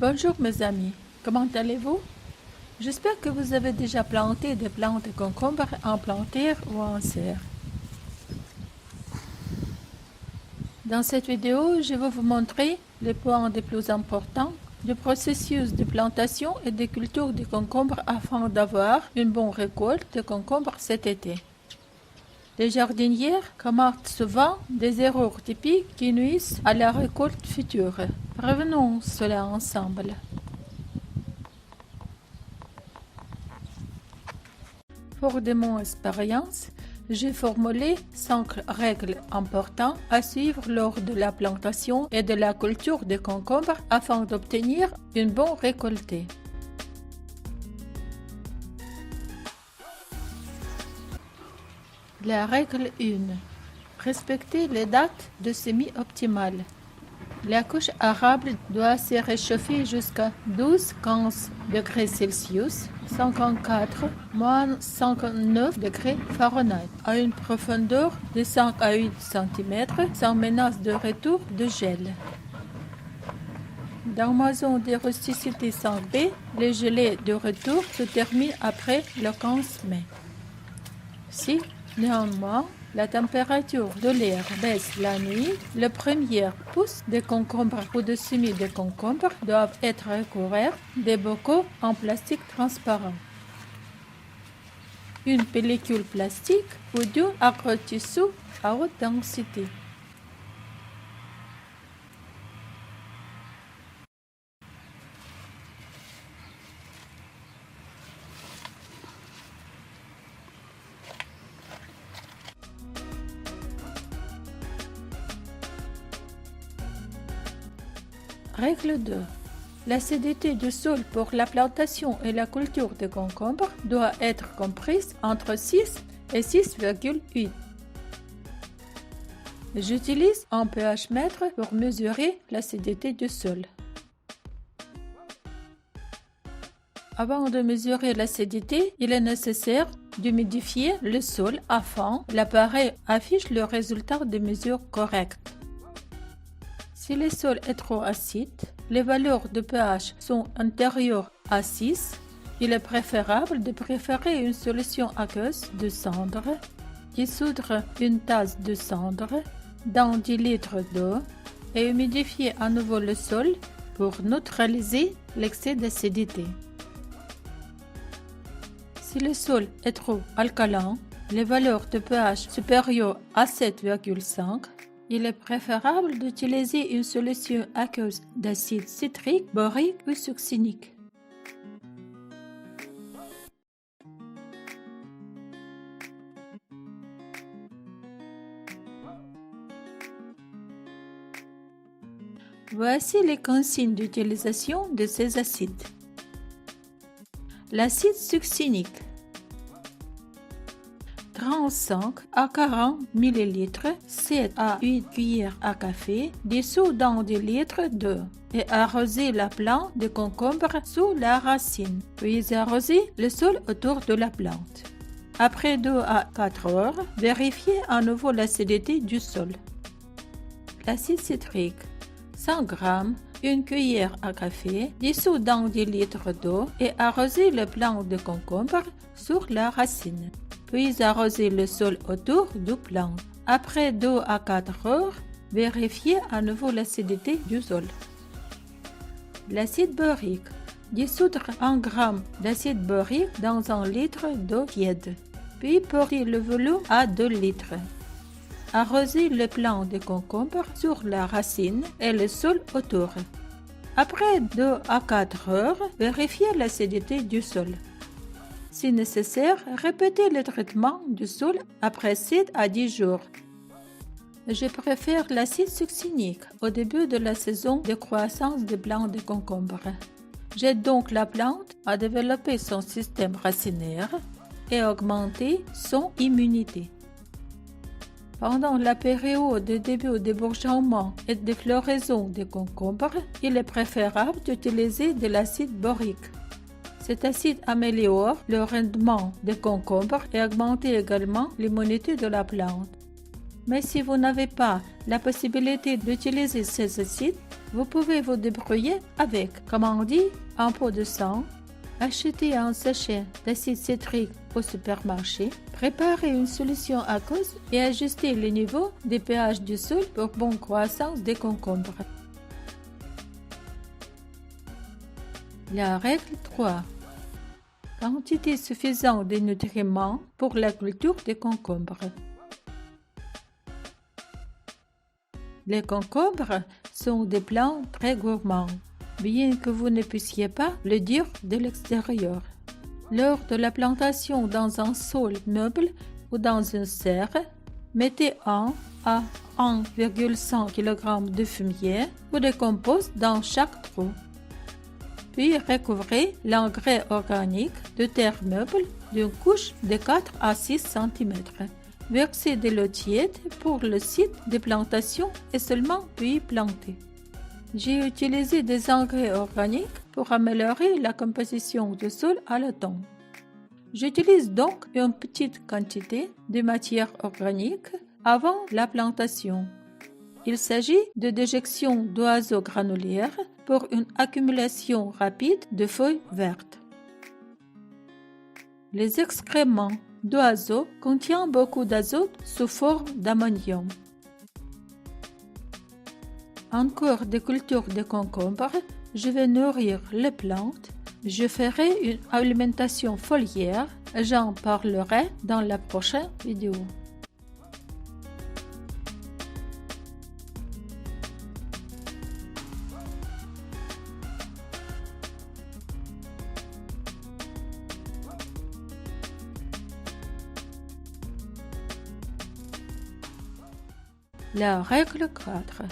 Bonjour mes amis, comment allez-vous? J'espère que vous avez déjà planté des plantes de concombre en plantaire ou en serre. Dans cette vidéo, je vais vous montrer les points les plus importants du processus de plantation et de culture de concombre afin d'avoir une bonne récolte de concombre cet été. Les jardinières commettent souvent des erreurs typiques qui nuisent à la récolte future. Revenons cela ensemble. Fort de mon expérience, j'ai formulé 5 règles importantes à suivre lors de la plantation et de la culture de concombre afin d'obtenir une bonne récolte. La règle 1. Respecter les dates de semis optimales. La couche arable doit se réchauffer jusqu'à 12-15 degrés Celsius, 54-59 degrés Fahrenheit, à une profondeur de 5 à 8 cm sans menace de retour de gel. Dans ma zone de rusticité 5B, les gelées de retour se terminent après le 15 mai. Si, néanmoins, la température de l'air baisse la nuit, les premières pousses de concombre ou de semis de concombre doivent être recouvertes de bocaux en plastique transparent. Une pellicule plastique ou du agrotissu à haute densité. Règle 2. L'acidité du sol pour la plantation et la culture de concombre doit être comprise entre 6 et 6,8. J'utilise un pH mètre pour mesurer l'acidité du sol. Avant de mesurer l'acidité, il est nécessaire d'humidifier le sol afin que l'appareil affiche le résultat de mesure correcte. Si le sol est trop acide, les valeurs de pH sont inférieures à 6, il est préférable de préférer une solution aqueuse de cendre, dissoudre une tasse de cendre dans 10 litres d'eau et humidifier à nouveau le sol pour neutraliser l'excès d'acidité. Si le sol est trop alcalin, les valeurs de pH supérieures à 7,5, il est préférable d'utiliser une solution aqueuse d'acide citrique, borique ou succinique. Voici les consignes d'utilisation de ces acides. L'acide succinique 35 à 40 ml, 7 à 8 cuillères à café, dissous dans 10 litres d'eau et arroser la plante de concombre sous la racine, puis arroser le sol autour de la plante. Après 2 à 4 heures, vérifiez à nouveau l'acidité du sol. L'acide citrique 100 g, une cuillère à café, dissous dans 10 litres d'eau et arroser le plant de concombre sur la racine. Puis arroser le sol autour du plant. Après 2 à 4 heures, vérifiez à nouveau l'acidité du sol. L'acide borique. Dissoudre 1 g d'acide borique dans 1 litre d'eau tiède. Puis porter le volume à 2 litres. Arroser le plant de concombre sur la racine et le sol autour. Après 2 à 4 heures, vérifiez l'acidité du sol. Si nécessaire, répétez le traitement du sol après 7 à 10 jours. Je préfère l'acide succinique au début de la saison de croissance des plants de concombre. J'aide donc la plante à développer son système racinaire et augmenter son immunité. Pendant la période de début de bourgeonnement et de floraison des concombres, il est préférable d'utiliser de l'acide borique. Cet acide améliore le rendement des concombres et augmente également l'immunité de la plante. Mais si vous n'avez pas la possibilité d'utiliser ces acides, vous pouvez vous débrouiller avec, comme on dit, un pot de sang. Achetez un sachet d'acide citrique au supermarché. Préparez une solution aqueuse et ajustez le niveau des pH du sol pour bonne croissance des concombres. La règle 3. Quantité suffisante de nutriments pour la culture des concombres. Les concombres sont des plantes très gourmands, bien que vous ne puissiez pas le dire de l'extérieur. Lors de la plantation dans un sol meuble ou dans une serre, mettez 1 à 1,5 kg de fumier ou de compost dans chaque trou. Puis recouvrez l'engrais organique de terre meuble d'une couche de 4 à 6 cm. Versez de l'eau tiède pour le site de plantation et seulement puis planter. J'ai utilisé des engrais organiques pour améliorer la composition du sol à l'automne. J'utilise donc une petite quantité de matière organique avant la plantation. Il s'agit de déjection d'oiseaux granulaires pour une accumulation rapide de feuilles vertes. Les excréments d'oiseaux contiennent beaucoup d'azote sous forme d'ammonium. En cours de culture de concombres, je vais nourrir les plantes. Je ferai une alimentation foliaire. J'en parlerai dans la prochaine vidéo. La règle 4.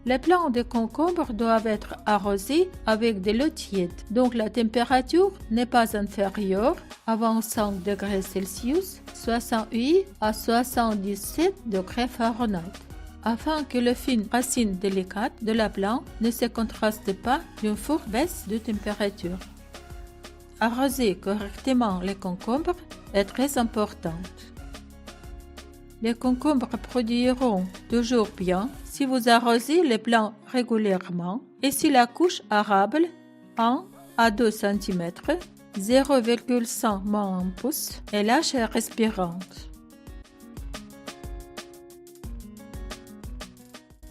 Les plants de concombre doivent être arrosés avec de l'eau tiède, donc la température n'est pas inférieure à 25 degrés Celsius, 68 à 77 degrés Fahrenheit, afin que les fines racines délicates de la plante ne se contrastent pas d'une forte baisse de température. Arroser correctement les concombres est très important. Les concombres produiront toujours bien si vous arrosez les plants régulièrement et si la couche arable 1 à 2 cm, 0,5 pouce est lâche et respirante.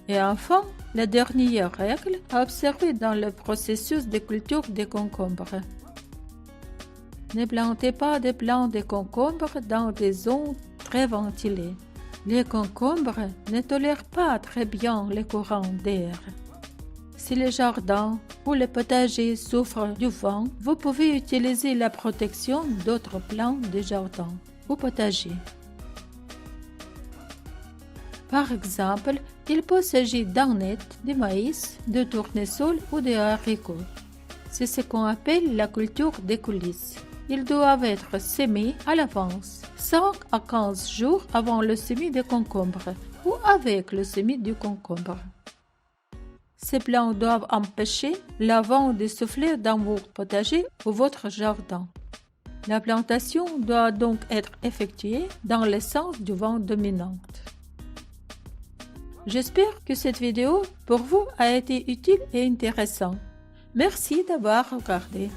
Et enfin, la dernière règle à observer dans le processus de culture des concombres. Ne plantez pas des plants de concombres dans des zones très ventilées. Les concombres ne tolèrent pas très bien les courants d'air. Si le jardin ou le potager souffrent du vent, vous pouvez utiliser la protection d'autres plants de jardin ou potager. Par exemple, il peut s'agir d'arnette, de maïs, de tournesol ou de haricots. C'est ce qu'on appelle la culture des coulisses. Ils doivent être semés à l'avance, 5 à 15 jours avant le semis de concombre ou avec le semis du concombre. Ces plants doivent empêcher le vent de souffler dans votre potager ou votre jardin. La plantation doit donc être effectuée dans le sens du vent dominant. J'espère que cette vidéo pour vous a été utile et intéressante. Merci d'avoir regardé.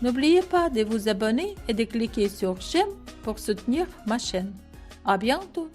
N'oubliez pas de vous abonner et de cliquer sur j'aime pour soutenir ma chaîne. À bientôt!